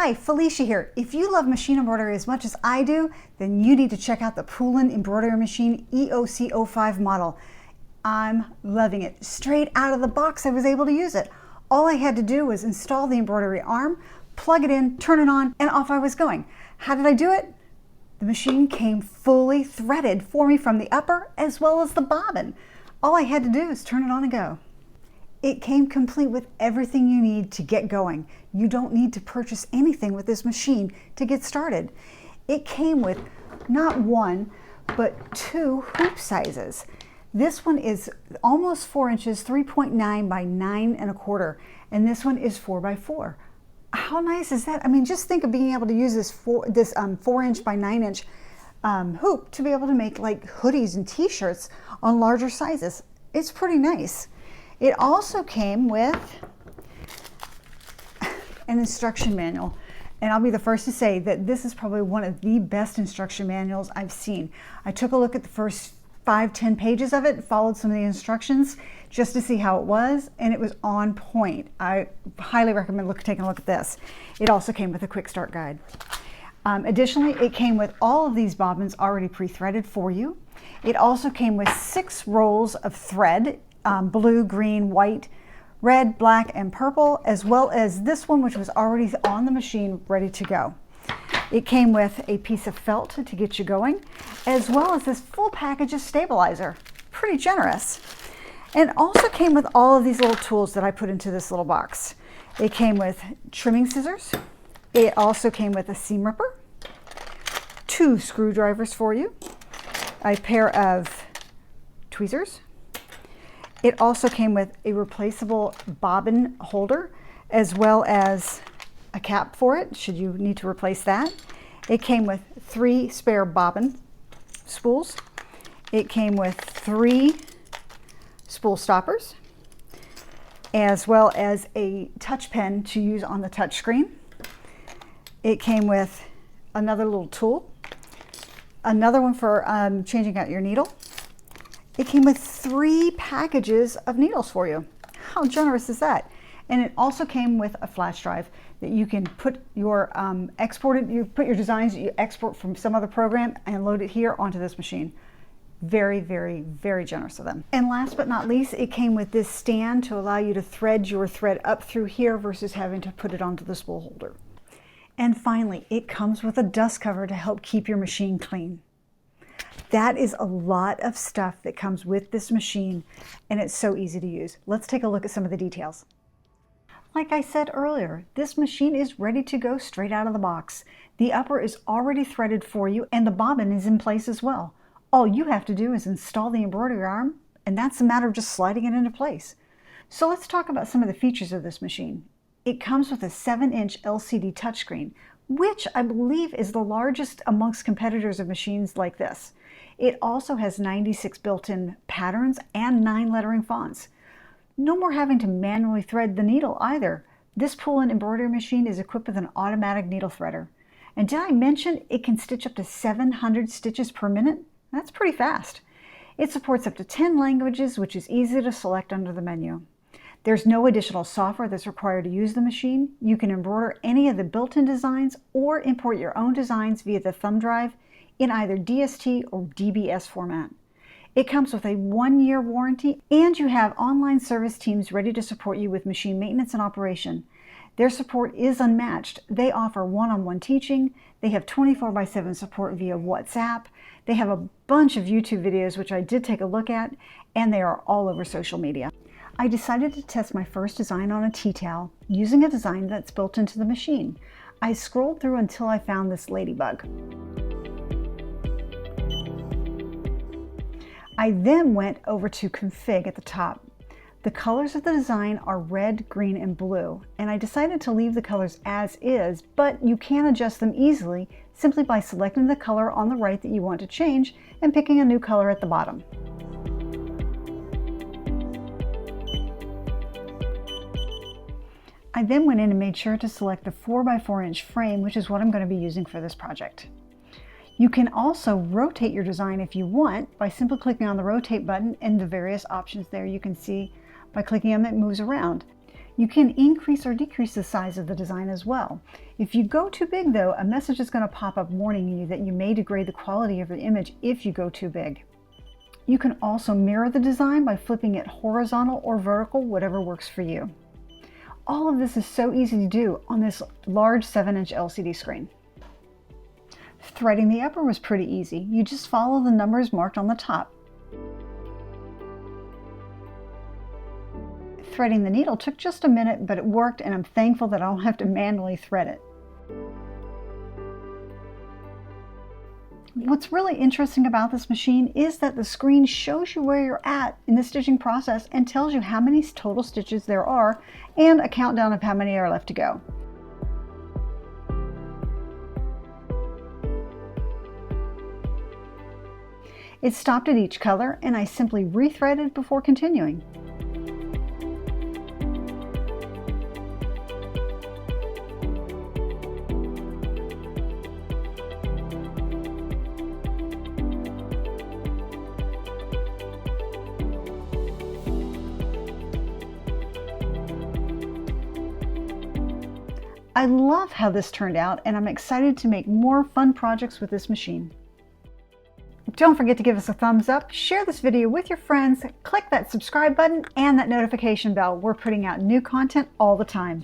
Hi, Felicia here. If you love machine embroidery as much as I do, then you need to check out the Poolin Embroidery Machine EOC05 model. I'm loving it. Straight out of the box, I was able to use it. All I had to do was install the embroidery arm, plug it in, turn it on, and off I was going. How did I do it? The machine came fully threaded for me from the upper as well as the bobbin. All I had to do is turn it on and go. It came complete with everything you need to get going. You don't need to purchase anything with this machine to get started. It came with not one, but two hoop sizes. This one is almost 4 inches, 3.9 by 9 1/4, and this one is 4 by 4. How nice is that? I mean, just think of being able to use this 4 inch by 9 inch hoop to be able to make like hoodies and t-shirts on larger sizes. It's pretty nice. It also came with an instruction manual, and I'll be the first to say that this is probably one of the best instruction manuals I've seen. I took a look at the first 5-10 pages of it, followed some of the instructions just to see how it was, and it was on point. I highly recommend taking a look at this. It also came with a quick start guide. Additionally, it came with all of these bobbins already pre-threaded for you. It also came with 6 rolls of thread, blue, green, white, red, black, and purple, as well as this one, which was already on the machine, ready to go. It came with a piece of felt to get you going, as well as this full package of stabilizer. Pretty generous. And also came with all of these little tools that I put into this little box. It came with trimming scissors. It also came with a seam ripper, 2 screwdrivers for you, a pair of tweezers. It also came with a replaceable bobbin holder, as well as a cap for it, should you need to replace that. It came with 3 spare bobbin spools. It came with 3 spool stoppers, as well as a touch pen to use on the touch screen. It came with another little tool, another one for changing out your needle. It came with 3 packages of needles for you. How generous is that? And it also came with a flash drive that you can put your put your designs that you export from some other program and load it here onto this machine. Very, very, very generous of them. And last but not least, it came with this stand to allow you to thread your thread up through here versus having to put it onto the spool holder. And finally, it comes with a dust cover to help keep your machine clean. That is a lot of stuff that comes with this machine, and it's so easy to use. Let's take a look at some of the details. Like I said earlier, this machine is ready to go straight out of the box. The upper is already threaded for you, and the bobbin is in place as well. All you have to do is install the embroidery arm, and that's a matter of just sliding it into place. So let's talk about some of the features of this machine. It comes with a 7-inch LCD touchscreen, which I believe is the largest amongst competitors of machines like this. It also has 96 built-in patterns and 9 lettering fonts. No more having to manually thread the needle either. This Poolin embroidery machine is equipped with an automatic needle threader. And did I mention it can stitch up to 700 stitches per minute? That's pretty fast. It supports up to 10 languages, which is easy to select under the menu. There's no additional software that's required to use the machine. You can embroider any of the built-in designs or import your own designs via the thumb drive in either DST or DBS format. It comes with a 1-year warranty, and you have online service teams ready to support you with machine maintenance and operation. Their support is unmatched. They offer one-on-one teaching. They have 24/7 support via WhatsApp. They have a bunch of YouTube videos, which I did take a look at, and they are all over social media. I decided to test my first design on a tea towel using a design that's built into the machine. I scrolled through until I found this ladybug. I then went over to config at the top. The colors of the design are red, green, and blue, and I decided to leave the colors as is, but you can adjust them easily simply by selecting the color on the right that you want to change and picking a new color at the bottom. I then went in and made sure to select the 4x4 inch frame, which is what I'm going to be using for this project. You can also rotate your design if you want by simply clicking on the rotate button, and the various options there you can see by clicking on it moves around. You can increase or decrease the size of the design as well. If you go too big though, a message is going to pop up warning you that you may degrade the quality of your image if you go too big. You can also mirror the design by flipping it horizontal or vertical, whatever works for you. All of this is so easy to do on this large 7-inch LCD screen. Threading the upper was pretty easy. You just follow the numbers marked on the top. Threading the needle took just a minute, but it worked, and I'm thankful that I don't have to manually thread it. What's really interesting about this machine is that the screen shows you where you're at in the stitching process and tells you how many total stitches there are and a countdown of how many are left to go. It stopped at each color, and I simply rethreaded before continuing. I love how this turned out, and I'm excited to make more fun projects with this machine. Don't forget to give us a thumbs up, share this video with your friends, click that subscribe button and that notification bell. We're putting out new content all the time.